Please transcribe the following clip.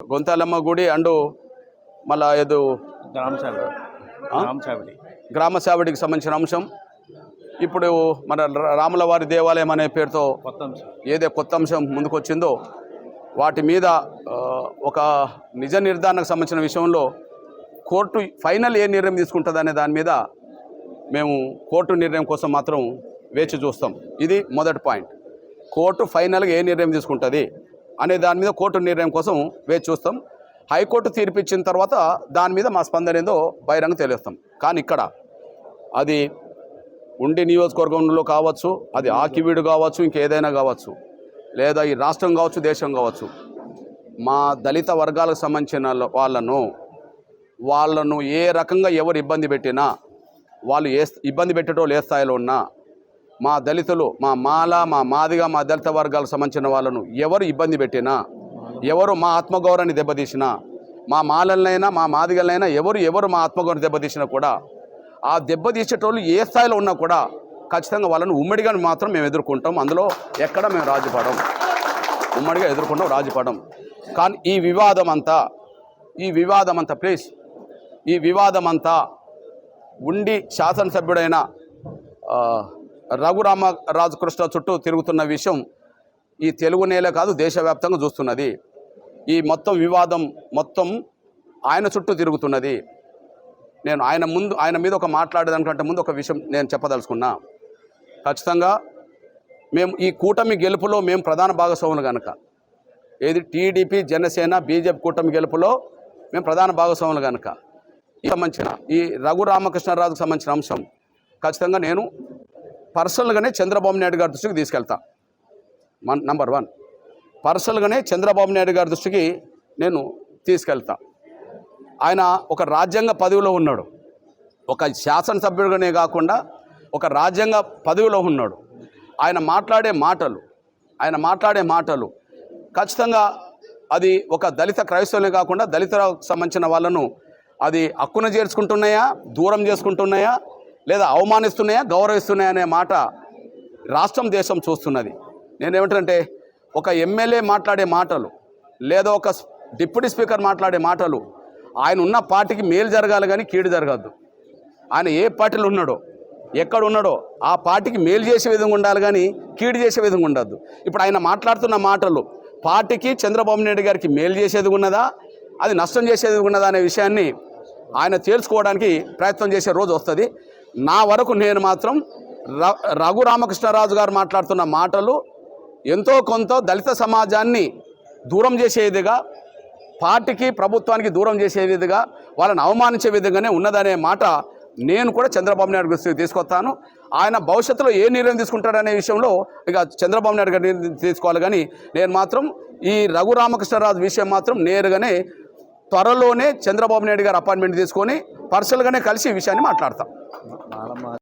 గొంతాలమ్మ గుడి అండ్ మళ్ళా ఏదో గ్రామ సేవడికి సంబంధించిన అంశం. ఇప్పుడు మన రాములవారి దేవాలయం అనే పేరుతో కొత్త అంశం ముందుకొచ్చిందో వాటి మీద ఒక నిజ నిర్ధారణకు సంబంధించిన విషయంలో కోర్టు ఫైనల్ ఏ నిర్ణయం తీసుకుంటుంది అనే దాని మీద మేము కోర్టు నిర్ణయం కోసం మాత్రం వేచి చూస్తాం. ఇది మొదటి పాయింట్. కోర్టు ఫైనల్గా ఏ నిర్ణయం తీసుకుంటుంది అనే దాని మీద కోర్టు నిర్ణయం కోసం వేచి చూస్తాం. హైకోర్టు తీర్పు ఇచ్చిన తర్వాత దాని మీద మా స్పందన ఏందో బహిరంగ తెలియస్తాం. కానీ ఇక్కడ అది ఉండి నియోజకవర్గంలో కావచ్చు, అది ఆకివీడు కావచ్చు, ఇంకేదైనా కావచ్చు, లేదా ఈ రాష్ట్రం కావచ్చు, దేశం కావచ్చు, మా దళిత వర్గాలకు సంబంధించిన వాళ్ళను ఏ రకంగా ఎవరు ఇబ్బంది పెట్టినా, వాళ్ళు ఏ ఇబ్బంది పెట్టేటోళ్ళు ఏ స్థాయిలో ఉన్నా, మా దళితులు, మా మాల, మా మాదిగ, మా దళిత వర్గాలకు సంబంధించిన వాళ్ళను ఎవరు ఇబ్బంది పెట్టినా, ఎవరు మా ఆత్మగౌరవాన్ని దెబ్బతీసినా, మా మాలలనైనా మా మాదిగలనైనా ఎవరు మా ఆత్మగౌరవాన్ని దెబ్బతీసినా కూడా, ఆ దెబ్బతీసేటోళ్ళు ఏ స్థాయిలో ఉన్నా కూడా ఖచ్చితంగా వాళ్ళను ఉమ్మడిగా మాత్రం మేము ఎదుర్కొంటాం. అందులో ఎక్కడ మేము రాజీపడం, ఉమ్మడిగా ఎదుర్కొంటాం, రాజీపడం. కానీ ఈ వివాదం అంతా ఉండి శాసనసభ్యుడైన రఘురామకృష్ణ చుట్టూ తిరుగుతున్న విషయం ఈ తెలుగు నేల కాదు, దేశవ్యాప్తంగా చూస్తున్నది. ఈ మొత్తం వివాదం మొత్తం ఆయన చుట్టూ తిరుగుతున్నది. నేను ఆయన మీద ఒక మాట్లాడేదానికంటే ముందు ఒక విషయం నేను చెప్పదలుచుకున్నా. ఖచ్చితంగా మేము ఈ కూటమి గెలుపులో మేము ప్రధాన భాగస్వాములు కనుక, ఏది టీడీపీ, జనసేన, బీజేపీ కూటమి గెలుపులో మేము ప్రధాన భాగస్వాములు కనుక సంబంధించిన ఈ రఘురామకృష్ణరాజుకు సంబంధించిన అంశం ఖచ్చితంగా నేను పర్సనల్గానే చంద్రబాబు నాయుడు గారి దృష్టికి తీసుకెళ్తా. నంబర్ 1, పర్సనల్గానే చంద్రబాబు నాయుడు గారి దృష్టికి నేను తీసుకెళ్తా. ఆయన ఒక రాజ్యాంగ పదవిలో ఉన్నాడు, ఒక శాసనసభ్యుడిగానే కాకుండా ఒక రాజ్యాంగ పదవిలో ఉన్నాడు. ఆయన మాట్లాడే మాటలు ఖచ్చితంగా అది ఒక దళిత క్రైస్తవులే కాకుండా దళితులకు సంబంధించిన వాళ్ళను అది హక్కున చేర్చుకుంటున్నాయా, దూరం చేసుకుంటున్నాయా, లేదా అవమానిస్తున్నాయా, గౌరవిస్తున్నాయా అనే మాట రాష్ట్రం, దేశం చూస్తున్నది. నేనేమంటానంటే ఒక ఎమ్మెల్యే మాట్లాడే మాటలు, లేదా ఒక డిప్యూటీ స్పీకర్ మాట్లాడే మాటలు ఆయన ఉన్న పార్టీకి మేలు జరగాలి కానీ కీడు జరగద్దు. ఆయన ఏ పార్టీలో ఉన్నాడో, ఎక్కడ ఉన్నాడో ఆ పార్టీకి మేలు చేసే విధంగా ఉండాలి కానీ కీడు చేసే విధంగా ఉండద్దు. ఇప్పుడు ఆయన మాట్లాడుతున్న మాటలు పార్టీకి, చంద్రబాబు నాయుడు గారికి మేలు చేసేది ఉన్నదా, అది నష్టం చేసేది ఉన్నదా అనే విషయాన్ని ఆయన తేల్చుకోవడానికి ప్రయత్నం చేసే రోజు వస్తుంది. నా వరకు నేను మాత్రం రఘురామకృష్ణరాజు గారు మాట్లాడుతున్న మాటలు ఎంతో కొంత దళిత సమాజాన్ని దూరం చేసేదిగా, పార్టీకి, ప్రభుత్వానికి దూరం చేసే విధంగా, వాళ్ళని అవమానించే విధంగానే ఉన్నదనే మాట నేను కూడా చంద్రబాబు నాయుడు గారికి తీసుకొస్తాను. ఆయన భవిష్యత్తులో ఏ నిర్ణయం తీసుకుంటాడనే విషయంలో ఇక చంద్రబాబు నాయుడు గారు తీసుకోవాలి. కానీ నేను మాత్రం ఈ రఘురామకృష్ణరాజు విషయం మాత్రం నేరుగానే త్వరలోనే చంద్రబాబు నాయుడు గారు అపాయింట్మెంట్ తీసుకొని పర్సనల్గానే కలిసి ఈ విషయాన్ని మాట్లాడతాం.